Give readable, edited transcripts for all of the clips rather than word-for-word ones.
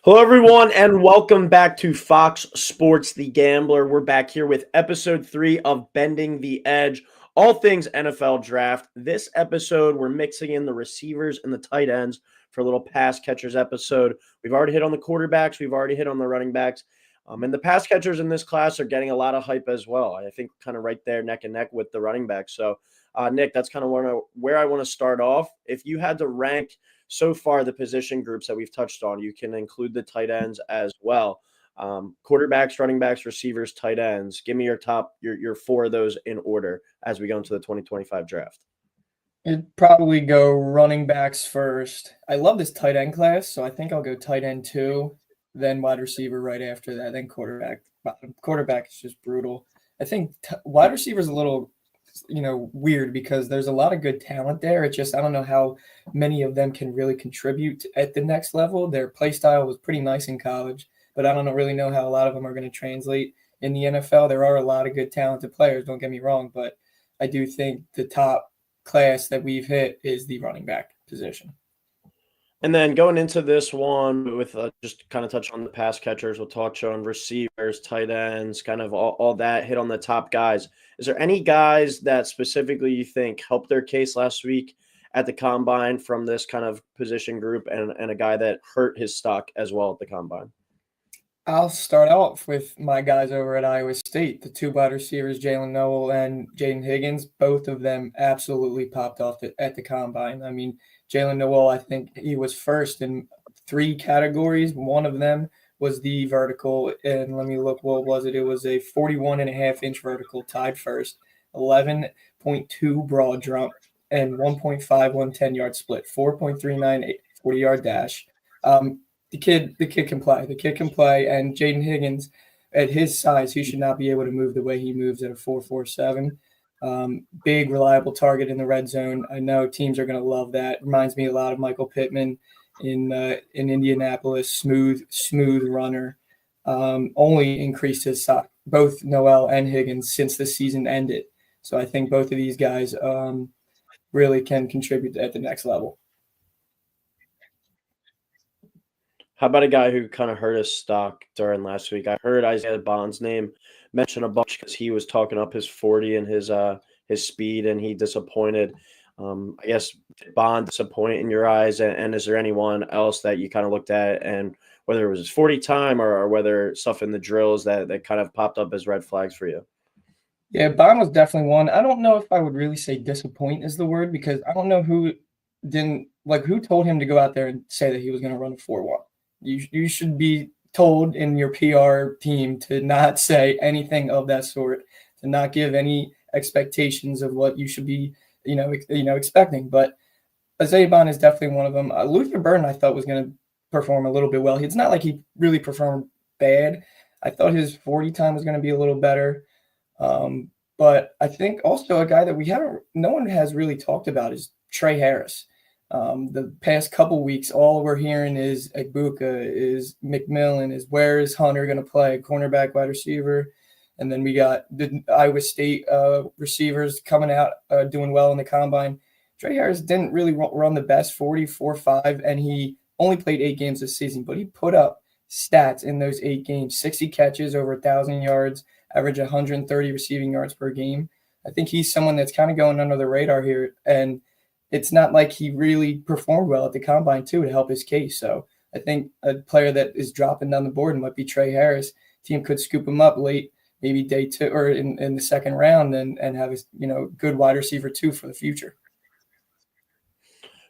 Hello, everyone, and welcome back to Fox Sports The Gambler. We're back here with episode 3 of Bending the Edge, all things NFL draft. This episode, we're mixing in the receivers and the tight ends for a little pass catchers episode. We've already hit on the quarterbacks, we've already hit on the running backs, and the pass catchers in this class are getting a lot of hype as well. I think kind of right there, neck and neck with the running backs. So, Nick, that's kind of where I want to start off. If you had to rank so far the position groups that we've touched on, you can include the tight ends as well. Quarterbacks, running backs, receivers, tight ends. Give me your top, your four of those in order as we go into the 2025 draft. It'd probably go running backs first. I love this tight end class, so I think I'll go tight end two, then wide receiver right after that, then quarterback. Quarterback is just brutal. I think wide receiver is a little, weird because there's a lot of good talent there. It's just I don't know how many of them can really contribute at the next level. Their play style was pretty nice in college, but I don't really know how a lot of them are going to translate in the NFL. There are a lot of good talented players, don't get me wrong, but I do think the top class that we've hit is the running back position. And then going into this one with just kind of touch on the pass catchers, we'll touch on receivers, tight ends, kind of all that, hit on the top guys. Is there any guys that specifically you think helped their case last week at the combine from this kind of position group and a guy that hurt his stock as well at the combine? I'll start off with my guys over at Iowa State, the two wide receivers, Jalen Noel and Jaden Higgins. Both of them absolutely popped off at the combine. I mean, Jalen Noel, I think he was first in three categories. One of them was the vertical, and let me look, what was it? It was a 41.5-inch vertical, tied first, 11.2 broad jump, and 1.51 10-yard split, 4.39 40-yard dash. The kid can play. The kid can play, and Jaden Higgins, at his size, he should not be able to move the way he moves at a 4.47. Big, reliable target in the red zone. I know teams are going to love that. Reminds me a lot of Michael Pittman in Indianapolis. Smooth runner. Only increased his stock, both Noel and Higgins, since the season ended. So I think both of these guys really can contribute at the next level. How about a guy who kind of hurt his stock during last week? I heard Isaiah Bond's name mentioned a bunch because he was talking up his 40 and his speed, and he disappointed. I guess did Bond disappoint in your eyes? And is there anyone else that you kind of looked at, and whether it was his 40 time or whether stuff in the drills that kind of popped up as red flags for you? Yeah, Bond was definitely one. I don't know if I would really say disappoint is the word because I don't know who told him to go out there and say that he was going to run a 4.1. You should be told in your PR team to not say anything of that sort, to not give any expectations of what you should be, expecting. But Isaiah Bond is definitely one of them. Luther Burden, I thought, was going to perform a little bit well. It's not like he really performed bad. I thought his 40 time was going to be a little better. But I think also a guy that no one has really talked about is Trey Harris. The past couple weeks, all we're hearing is Egbuka, is McMillan, is where is Hunter going to play, cornerback, wide receiver. And then we got the Iowa State receivers coming out doing well in the combine. Trey Harris didn't really run the best 44.5, and he only played 8 games this season, but he put up stats in those 8 games, 60 catches, over 1,000 yards, average 130 receiving yards per game. I think he's someone that's kind of going under the radar here, and it's not like he really performed well at the combine, too, to help his case. So I think a player that is dropping down the board might be Trey Harris. Team could scoop him up late, maybe day 2 or in the second round and have a good wide receiver, too, for the future.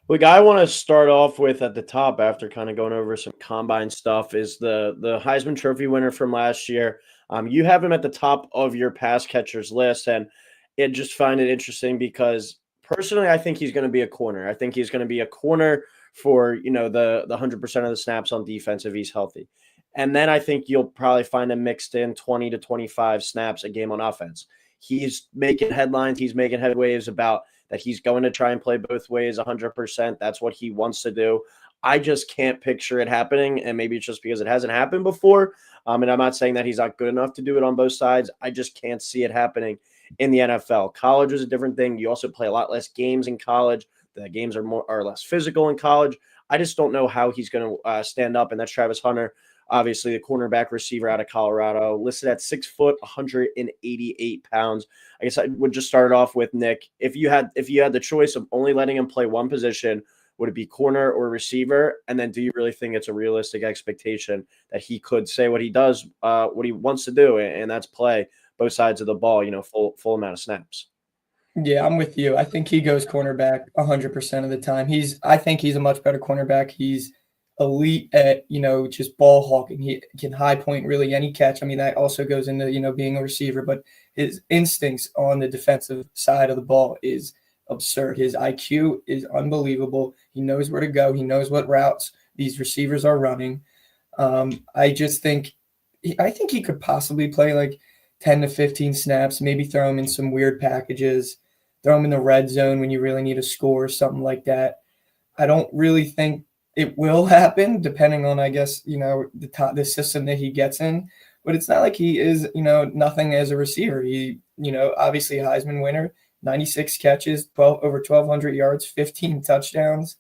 The guy I want to start off with at the top after kind of going over some combine stuff is the Heisman Trophy winner from last year. You have him at the top of your pass catchers list, and it just find it interesting because personally, I think he's going to be a corner. I think he's going to be a corner for, the 100% of the snaps on defense if he's healthy. And then I think you'll probably find him mixed in 20 to 25 snaps a game on offense. He's making headlines. He's making headwaves about that he's going to try and play both ways 100%. That's what he wants to do. I just can't picture it happening, and maybe it's just because it hasn't happened before. And I'm not saying that he's not good enough to do it on both sides. I just can't see it happening in the NFL. College is a different thing. You also play a lot less games in college. The games are more or less physical in college. I just don't know how he's going to stand up. And that's Travis Hunter, obviously the cornerback receiver out of Colorado, listed at 6 foot, 188 pounds. I guess I would just start off with Nick. If you had the choice of only letting him play one position, would it be corner or receiver? And then do you really think it's a realistic expectation that he could say what he does, what he wants to do, and that's play both sides of the ball, full amount of snaps? Yeah, I'm with you. I think he goes cornerback 100% of the time. I think he's a much better cornerback. He's elite at, just ball hawking. He can high point really any catch. I mean, that also goes into, being a receiver, but his instincts on the defensive side of the ball is absurd. His IQ is unbelievable. He knows where to go. He knows what routes these receivers are running. I think he could possibly play like 10 to 15 snaps, maybe throw him in some weird packages, throw him in the red zone when you really need a score or something like that. I don't really think it will happen, depending on, I guess, the system that he gets in. But it's not like he is, nothing as a receiver. He, obviously a Heisman winner, 96 catches, over 1,200 yards, 15 touchdowns.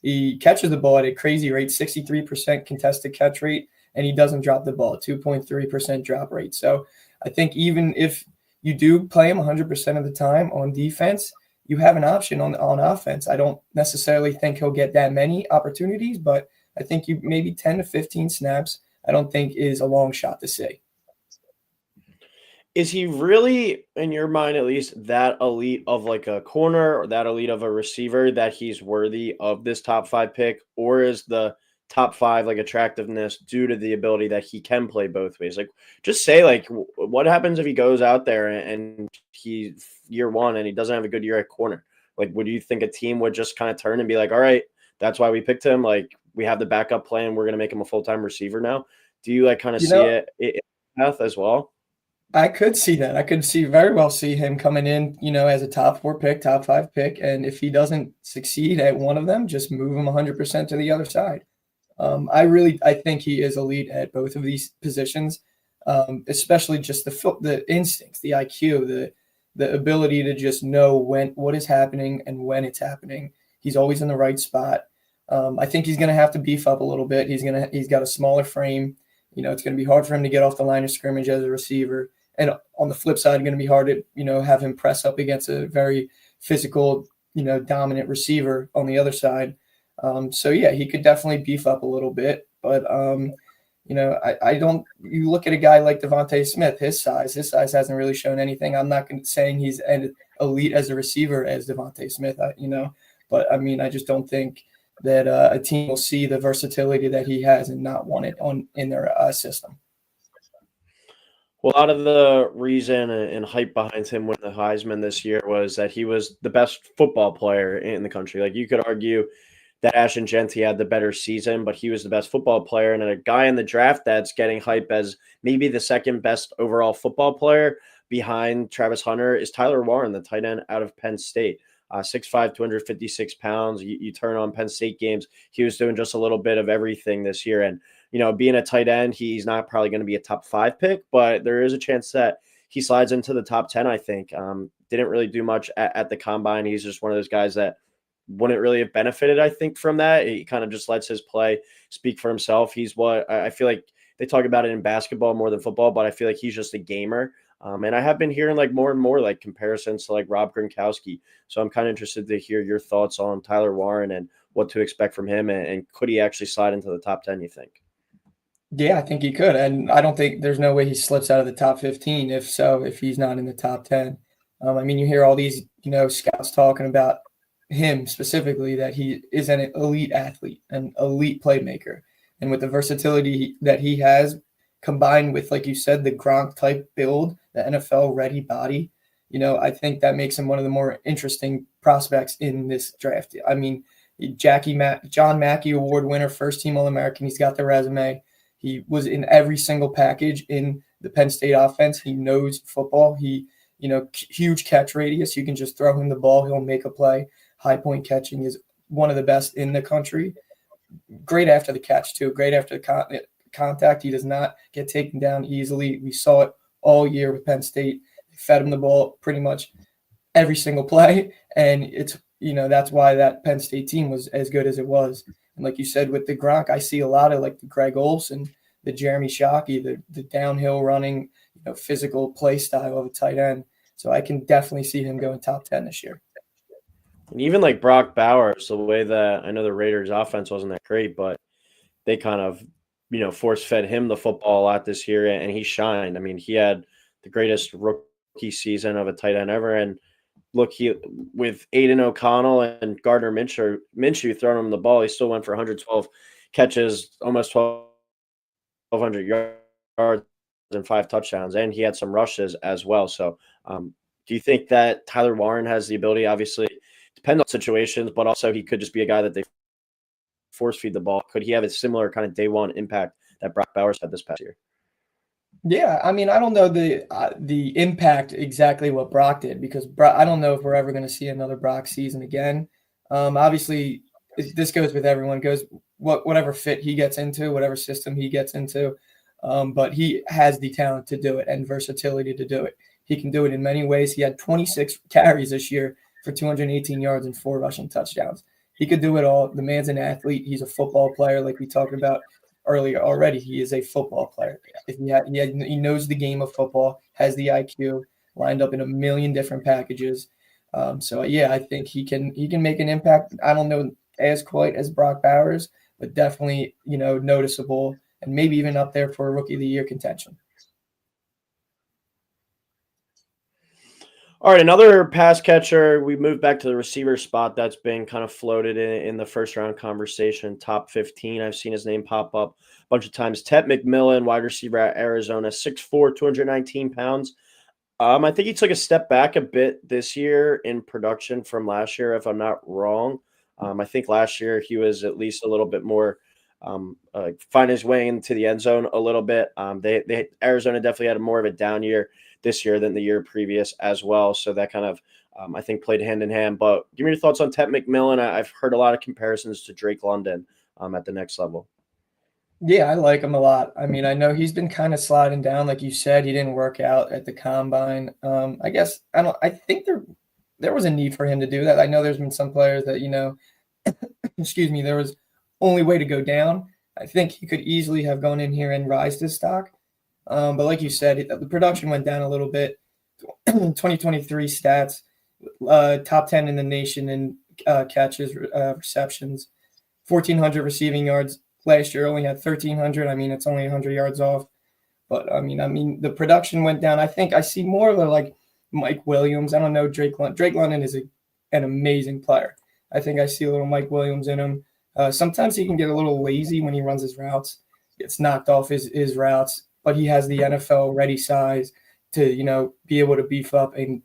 He catches the ball at a crazy rate, 63% contested catch rate, and he doesn't drop the ball, 2.3% drop rate. So I think even if you do play him 100% of the time on defense, you have an option on offense. I don't necessarily think he'll get that many opportunities, but I think you maybe 10 to 15 snaps, I don't think is a long shot to see. Is he really, in your mind at least, that elite of like a corner or that elite of a receiver that he's worthy of this top 5 pick? Or is the top 5 like attractiveness due to the ability that he can play both ways? Like, just say, like, what happens if he goes out there and he year one and he doesn't have a good year at corner? Like, would you think a team would just kind of turn and be like, all right, that's why we picked him, like, we have the backup plan, we're going to make him a full-time receiver now? Do you like kind of see it path as well? I could see that. I could very well see him coming in, as a top 4 pick, top 5 pick. And if he doesn't succeed at one of them, just move him 100% to the other side. I think he is elite at both of these positions, especially just the instincts, the IQ, the ability to just know what is happening and when it's happening. He's always in the right spot. I think he's going to have to beef up a little bit. He's got a smaller frame. It's going to be hard for him to get off the line of scrimmage as a receiver. And on the flip side, going to be hard to, have him press up against a very physical, dominant receiver on the other side. So yeah, he could definitely beef up a little bit, but I don't. You look at a guy like Devontae Smith, his size hasn't really shown anything. I'm not saying he's an elite as a receiver as Devontae Smith, but I mean, I just don't think that a team will see the versatility that he has and not want it in their system. Well, a lot of the reason and hype behind him winning the Heisman this year was that he was the best football player in the country. Like, you could argue that Ashton Jeanty had the better season, but he was the best football player. And a guy in the draft that's getting hype as maybe the second best overall football player behind Travis Hunter is Tyler Warren, the tight end out of Penn State. 6'5", 256 pounds. You turn on Penn State games, he was doing just a little bit of everything this year. And, being a tight end, he's not probably going to be a top 5 pick, but there is a chance that he slides into the top 10, I think. Didn't really do much at the combine. He's just one of those guys that wouldn't really have benefited, I think, from that. He kind of just lets his play speak for himself. He's what I feel like they talk about it in basketball more than football, but I feel like he's just a gamer. And I have been hearing like more and more like comparisons to like Rob Gronkowski. So I'm kind of interested to hear your thoughts on Tyler Warren and what to expect from him. And could he actually slide into the top 10, you think? Yeah, I think he could. And I don't think there's no way he slips out of the top 15 if he's not in the top 10. I mean, you hear all these, scouts talking about him specifically, that he is an elite athlete, an elite playmaker. And with the versatility that he has, combined with, like you said, the Gronk type build, the NFL ready body, I think that makes him one of the more interesting prospects in this draft. I mean, John Mackey Award winner, first team All-American. He's got the resume. He was in every single package in the Penn State offense. He knows football. He, huge catch radius. You can just throw him the ball. He'll make a play. High point catching is one of the best in the country. Great after the catch, too. Great after the contact. He does not get taken down easily. We saw it all year with Penn State. They fed him the ball pretty much every single play. And it's, that's why that Penn State team was as good as it was. And like you said, with the Gronk, I see a lot of like the Greg Olson, the Jeremy Shockey, the downhill running, physical play style of a tight end. So I can definitely see him going top 10 this year. And even like Brock Bowers, the way that I know the Raiders' offense wasn't that great, but they kind of, force fed him the football a lot this year, and he shined. I mean, he had the greatest rookie season of a tight end ever. And look, he with Aiden O'Connell and Gardner Minshew throwing him the ball, he still went for 112 catches, almost 1,200 yards and 5 touchdowns, and he had some rushes as well. So, do you think that Tyler Warren has the ability? Obviously, depends on situations, but also he could just be a guy that they force feed the ball. Could he have a similar kind of day one impact that Brock Bowers had this past year? Yeah, I mean, I don't know the impact exactly what Brock did, because I don't know if we're ever going to see another Brock season again. Obviously, this goes with everyone. Goes whatever fit he gets into, whatever system he gets into. But he has the talent to do it and versatility to do it. He can do it in many ways. He had 26 carries this year for 218 yards and 4 rushing touchdowns. He could do it all. The man's an athlete. He's a football player, like we talked about earlier already. He is a football player. If he knows the game of football, has the IQ, lined up in a million different packages. So yeah, I think he can make an impact. I don't know as quite as Brock Bowers, but definitely noticeable, and maybe even up there for Rookie of the Year contention. All right, another pass catcher. We moved back to the receiver spot that's been kind of floated in the first round conversation. Top 15. I've seen his name pop up a bunch of times. Ted McMillan, wide receiver at Arizona, 6'4", 219 pounds. I think he took a step back a bit this year in production from last year, if I'm not wrong. I think last year he was at least a little bit more find his way into the end zone a little bit. Arizona definitely had more of a down year this year than the year previous as well. So that kind of, I think, played hand in hand. But give me your thoughts on Ted McMillan. I've heard a lot of comparisons to Drake London at the next level. Yeah, I like him a lot. I mean, I know he's been kind of sliding down, like you said. He didn't work out at the combine. I think there was a need for him to do that. I know there's been some players that excuse me, there was only way to go down. I think he could easily have gone in here and rise his stock. But like you said, the production went down a little bit. 2023 stats, top 10 in the nation in catches, receptions, 1,400 receiving yards. Last year only had 1,300. I mean, it's only 100 yards off. But, I mean, the production went down. I think I see more of like Mike Williams. I don't know Drake London. Drake London is an amazing player. I think I see a little Mike Williams in him. Sometimes he can get a little lazy when he runs his routes. Gets knocked off his routes. But he has the NFL ready size to, be able to beef up and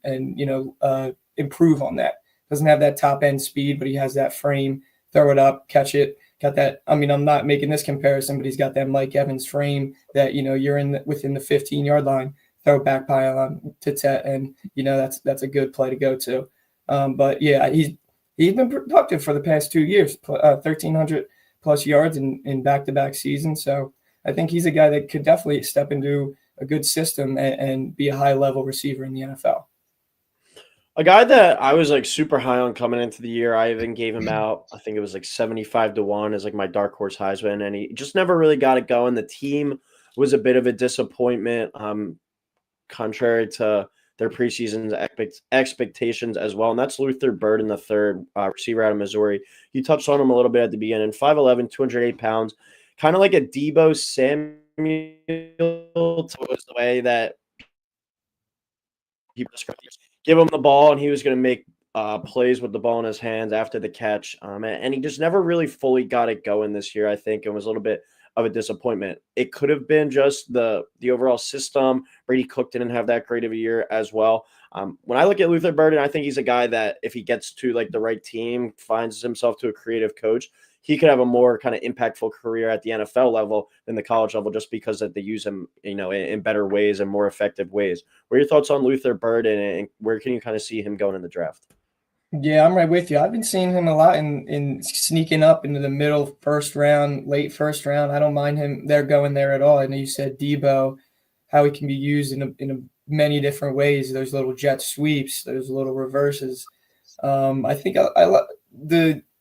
improve on that. Doesn't have that top end speed, but he has that frame. Throw it up, catch it. Got that. I mean, I'm not making this comparison, but he's got that Mike Evans frame that you're within the 15-yard line. Throw back pylon to Tet, and that's a good play to go to. But yeah, he's been productive for the past 2 years, 1,300 plus yards in back-to-back seasons. So I think he's a guy that could definitely step into a good system and be a high-level receiver in the NFL. A guy that I was like super high on coming into the year, I even gave him out. I think it was like 75-1 as like my dark horse Heisman, and he just never really got it going. The team was a bit of a disappointment, contrary to their preseason expectations as well. And that's Luther Burden, the third receiver out of Missouri. You touched on him a little bit at the beginning. 5'11", 208 pounds, kind of like a Deebo Samuel was the way that people described it. Give him the ball, and he was going to make plays with the ball in his hands after the catch. And he just never really fully got it going this year, I think, and was a little bit of a disappointment. It could have been just the overall system. Brady Cook didn't have that great of a year as well. When I look at Luther Burden, I think he's a guy that if he gets to like the right team, finds himself to a creative coach, he could have a more kind of impactful career at the NFL level than the college level, just because that they use him, in better ways and more effective ways. What are your thoughts on Luther Burden, and where can you kind of see him going in the draft? Yeah, I'm right with you. I've been seeing him a lot in sneaking up into the middle first round, late first round. I don't mind him there going there at all. I know you said Deebo, how he can be used in many different ways. Those little jet sweeps, those little reverses. I think I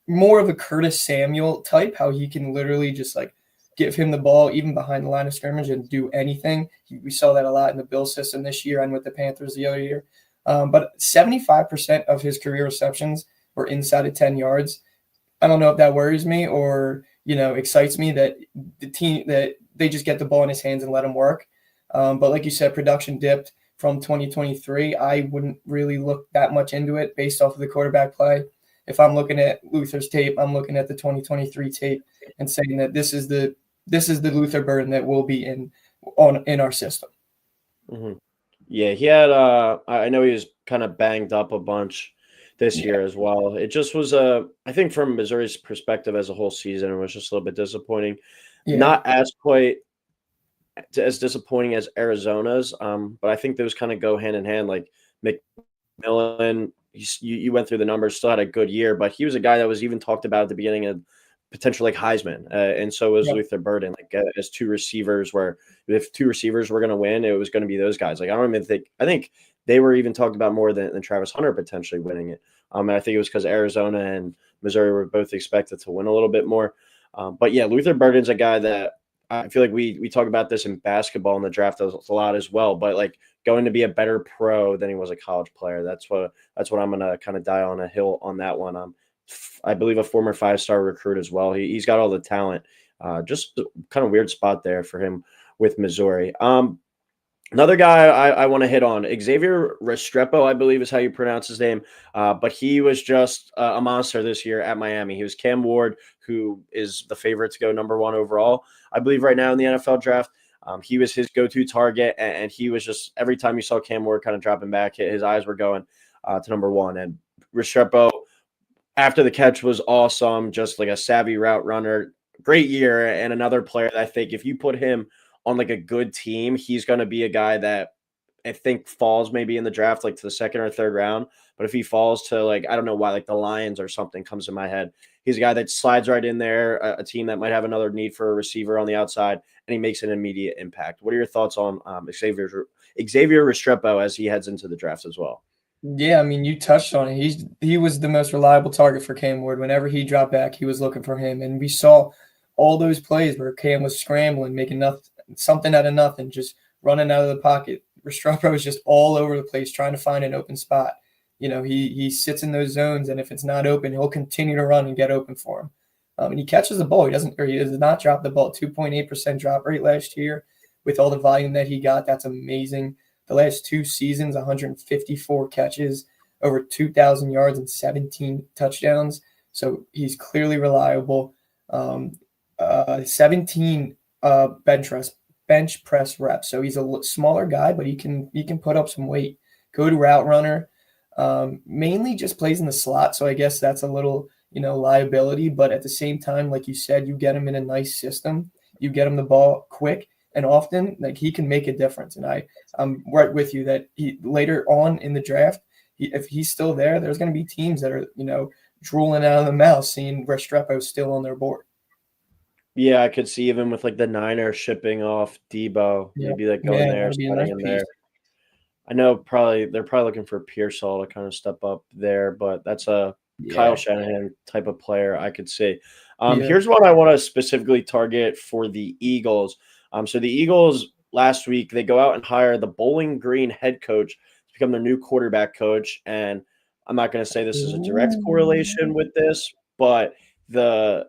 more of a Curtis Samuel type, how he can literally just like give him the ball even behind the line of scrimmage and do anything. We saw that a lot in the Bill system this year and with the Panthers the other year. But 75% of his career receptions were inside of 10 yards. I don't know if that worries me or, excites me that the team that they just get the ball in his hands and let him work. But like you said, production dipped from 2023. I wouldn't really look that much into it based off of the quarterback play. If I'm looking at Luther's tape, I'm looking at the 2023 tape and saying that this is the Luther Burden that will be in our system. Mm-hmm. Yeah, he had I know he was kind of banged up a bunch this year as well. It just was I think from Missouri's perspective as a whole season, it was just a little bit disappointing. Yeah. Not as quite as disappointing as Arizona's, but I think those kind of go hand in hand. Like McMillan, you went through the numbers, still had a good year, but he was a guy that was even talked about at the beginning of potential like Heisman, and so was Luther Burden. Like as two receivers, where if two receivers were going to win, it was going to be those guys. Like I don't even think they were even talked about more than Travis Hunter potentially winning it. And I think it was because Arizona and Missouri were both expected to win a little bit more. But yeah, Luther Burden's a guy that I feel like we talk about this in basketball in the draft a lot as well. But like going to be a better pro than he was a college player. That's what I'm gonna kind of die on a hill on that one. I believe a former 5-star recruit as well. He's got all the talent. Just kind of weird spot there for him with Missouri. Another guy I want to hit on, Xavier Restrepo, I believe is how you pronounce his name. But he was just a monster this year at Miami. He was Cam Ward, who is the favorite to go number 1 overall, I believe, right now in the NFL draft. He was his go-to target, and he was just every time you saw Cam Ward kind of dropping back, his eyes were going to number 1. And Restrepo, after the catch, was awesome, just like a savvy route runner. Great year, and another player that I think if you put him on like a good team, he's going to be a guy that I think falls maybe in the draft, like to the 2nd or 3rd round. But if he falls to like, I don't know why, like the Lions or something comes in my head, he's a guy that slides right in there, a team that might have another need for a receiver on the outside, and he makes an immediate impact. What are your thoughts on Xavier Restrepo as he heads into the draft as well? Yeah, I mean, you touched on it. He was the most reliable target for Cam Ward. Whenever he dropped back, he was looking for him. And we saw all those plays where Cam was scrambling, making something out of nothing, just running out of the pocket. Restrepo was just all over the place trying to find an open spot. He sits in those zones, and if it's not open, he'll continue to run and get open for him. And he catches the ball. He does not drop the ball. 2.8% drop rate last year with all the volume that he got. That's amazing. The last 2 seasons, 154 catches, over 2,000 yards and 17 touchdowns. So he's clearly reliable. 17 bench press reps. So he's a smaller guy, but he can put up some weight. Good route runner. Mainly just plays in the slot. So I guess that's a little, liability. But at the same time, like you said, you get him in a nice system. You get him the ball quick. And often, like, he can make a difference. And I'm right with you that he later on in the draft, if he's still there, there's going to be teams that are, drooling out of the mouth seeing Restrepo still on their board. Yeah, I could see even with like the Niners shipping off Debo, maybe like going there, sliding in there. I know they're probably looking for Pearsall to kind of step up there, but that's a Kyle Shanahan type of player I could see. Here's one I want to specifically target for the Eagles. So the Eagles last week, they go out and hire the Bowling Green head coach to become their new quarterback coach. And I'm not going to say this is a direct correlation with this, but the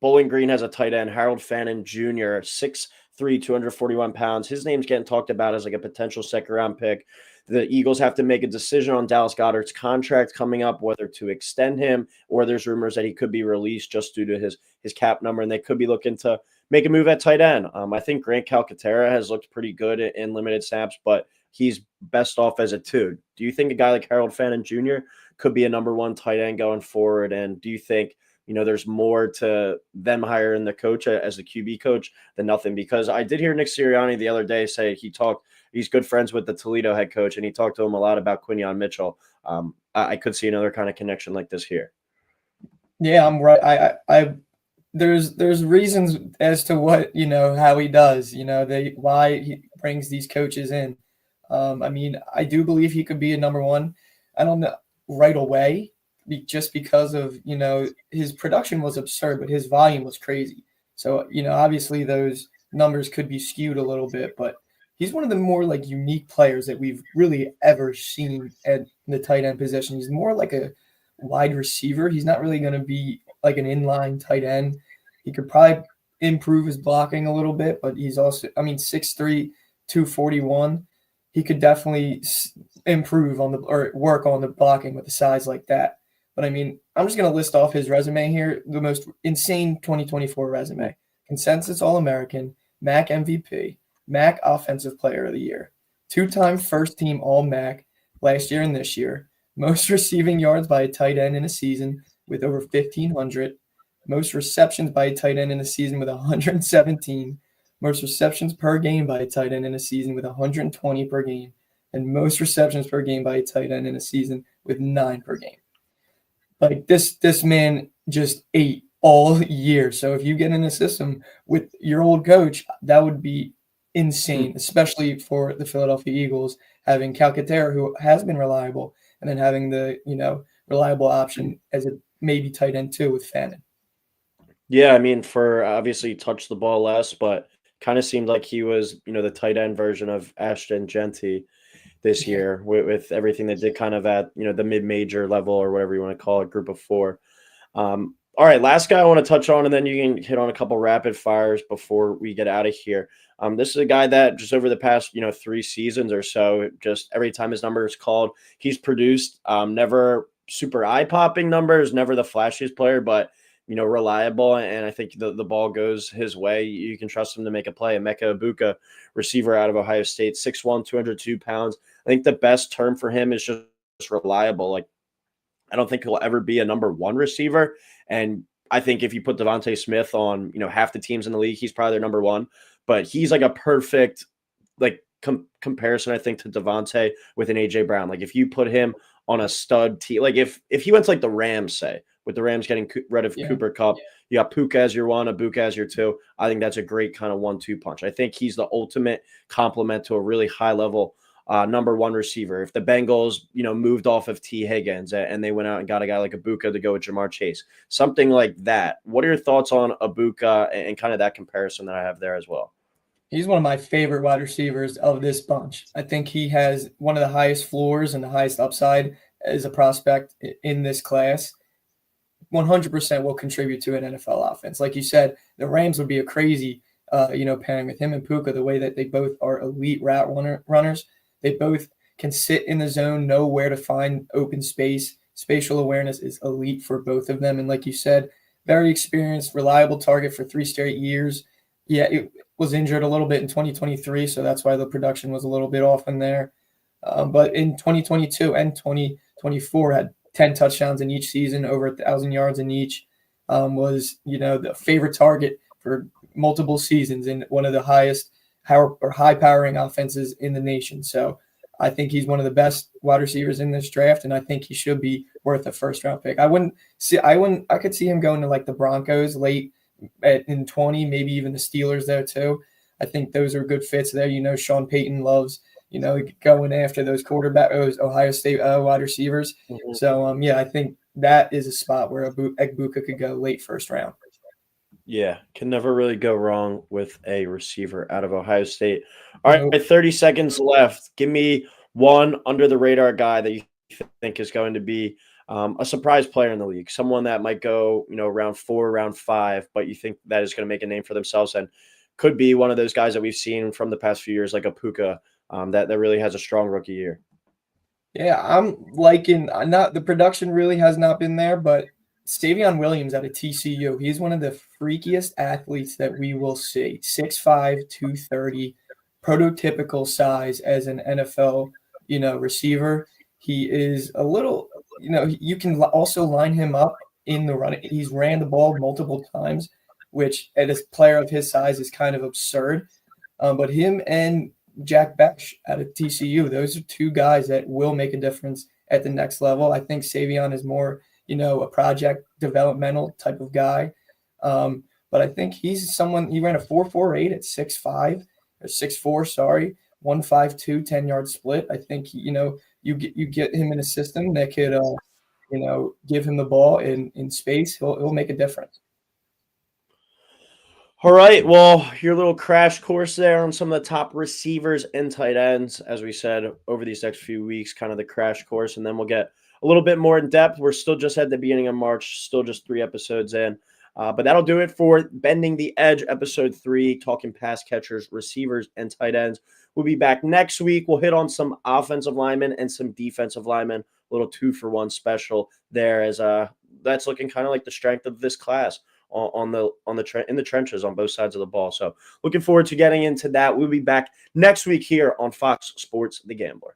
Bowling Green has a tight end, Harold Fannin Jr., 6'3", 241 pounds. His name's getting talked about as like a potential 2nd-round pick. The Eagles have to make a decision on Dallas Goedert's contract coming up, whether to extend him, or there's rumors that he could be released just due to his cap number, and they could be looking to make a move at tight end. I think Grant Calcaterra has looked pretty good in limited snaps, but he's best off as a 2. Do you think a guy like Harold Fannin Jr. could be a number 1 tight end going forward? And do you think there's more to them hiring the coach as the QB coach than nothing? Because I did hear Nick Sirianni the other day say he's good friends with the Toledo head coach, and he talked to him a lot about Quinyon Mitchell. I could see another kind of connection like this here. Yeah, I'm right. There's reasons as to what, how he does, why he brings these coaches in. I mean, I do believe he could be a number 1. I don't know right away. just because of, his production was absurd, but his volume was crazy. So, obviously those numbers could be skewed a little bit, but he's one of the more like unique players that we've really ever seen at the tight end position. He's more like a wide receiver. He's not really going to be like an inline tight end. He could probably improve his blocking a little bit, but he's also, 6'3", 241. He could definitely improve on or work on the blocking with a size like that. But I'm just going to list off his resume here. The most insane 2024 resume: consensus All-American, MAC MVP, MAC Offensive Player of the Year, 2-time first team All-MAC last year and this year, most receiving yards by a tight end in a season with over 1,500, most receptions by a tight end in a season with 117, most receptions per game by a tight end in a season with 120 per game, and most receptions per game by a tight end in a season with 9 per game. Like this man just ate all year. So if you get in a system with your old coach, that would be insane, especially for the Philadelphia Eagles, having Calcaterra, who has been reliable, and then having the, reliable option as a maybe tight end too with Fannin. Yeah, for obviously touched the ball less, but kind of seemed like he was, the tight end version of Ashton Genty this year with everything they did kind of at, the mid-major level or whatever you want to call it, group of 4. All right, last guy I want to touch on, and then you can hit on a couple rapid fires before we get out of here. This is a guy that just over the past, 3 seasons or so, just every time his number is called, he's produced. Never super eye-popping numbers, never the flashiest player, but reliable, and I think the ball goes his way. You can trust him to make a play. Emeka Egbuka, receiver out of Ohio State, 6'1", 202 pounds. I think the best term for him is just reliable. Like, I don't think he'll ever be a number 1 receiver, and I think if you put Devontae Smith on, half the teams in the league, he's probably their number 1. But he's like a perfect comparison, I think, to Devontae with an AJ Brown. Like, if you put him on a stud team, like if he went to like the Rams, say, with the Rams getting rid of Cooper Kupp, you got Puka as your 1, Egbuka as your 2. I think that's a great kind of 1-2 punch. I think he's the ultimate complement to a really high level number 1 receiver. If the Bengals, moved off of T. Higgins and they went out and got a guy like Egbuka to go with Jamar Chase, something like that. What are your thoughts on Egbuka and kind of that comparison that I have there as well? He's one of my favorite wide receivers of this bunch. I think he has one of the highest floors and the highest upside as a prospect in this class. 100% will contribute to an NFL offense. Like you said, the Rams would be a crazy, pairing with him and Puka, the way that they both are elite route runners. They both can sit in the zone, know where to find open space. Spatial awareness is elite for both of them. And like you said, very experienced, reliable target for 3 straight years. Yeah, it was injured a little bit in 2023, so that's why the production was a little bit off in there. But in 2022 and 2024 had 10 touchdowns in each season, over 1,000 yards in each. Was the favorite target for multiple seasons in one of the highest high-powering offenses in the nation. So I think he's one of the best wide receivers in this draft, and I think he should be worth a first-round pick. I could see him going to like the Broncos late in 20, maybe even the Steelers there too. I think those are good fits there. Sean Payton loves going after those those Ohio State wide receivers. Mm-hmm. So, I think that is a spot where Egbuka could go late first round. Yeah, can never really go wrong with a receiver out of Ohio State. All right, 30 seconds left. Give me one under-the-radar guy that you think is going to be a surprise player in the league, someone that might go, round 4, round 5, but you think that is going to make a name for themselves and could be one of those guys that we've seen from the past few years, like a Puka, that really has a strong rookie year. Yeah, I'm liking the production really has not been there, but Savion Williams out of TCU, he's one of the freakiest athletes that we will see. 6'5", 230, prototypical size as an NFL, receiver. He is a little, you can also line him up in the run. He's ran the ball multiple times, which at a player of his size is kind of absurd. But him and Jack Bech out of TCU, those are 2 guys that will make a difference at the next level. I think Savion is more, a project developmental type of guy. But I think he's someone, he ran a 4.48 at 6'5", or 6'4", sorry, 1.52, 10-yard split. I think, you get him in a system that could give him the ball in space, he'll make a difference. All right. Well, your little crash course there on some of the top receivers and tight ends, as we said, over these next few weeks, kind of the crash course. And then we'll get a little bit more in depth. We're still just at the beginning of March, still just 3 episodes in. But that'll do it for Bending the Edge, episode 3, talking pass catchers, receivers, and tight ends. We'll be back next week. We'll hit on some offensive linemen and some defensive linemen, a little 2-for-1 special there, as that's looking kind of like the strength of this class in the trenches on both sides of the ball. So looking forward to getting into that. We'll be back next week here on Fox Sports The Gambler.